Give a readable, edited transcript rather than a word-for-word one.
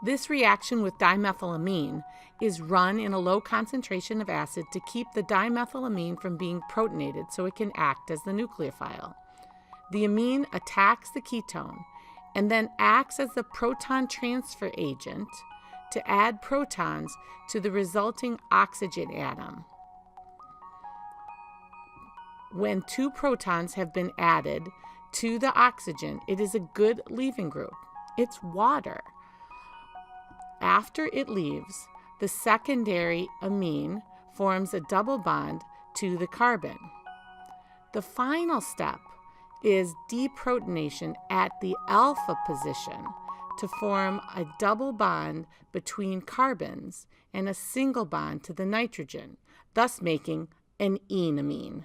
This reaction with dimethylamine is run in a low concentration of acid to keep the dimethylamine from being protonated so it can act as the nucleophile. The amine attacks the ketone and then acts as the proton transfer agent to add protons to the resulting oxygen atom. When 2 protons have been added to the oxygen, it is a good leaving group. It's water. After it leaves, the secondary amine forms a double bond to the carbon. The final step is deprotonation at the alpha position to form a double bond between carbons and a single bond to the nitrogen, thus making an enamine.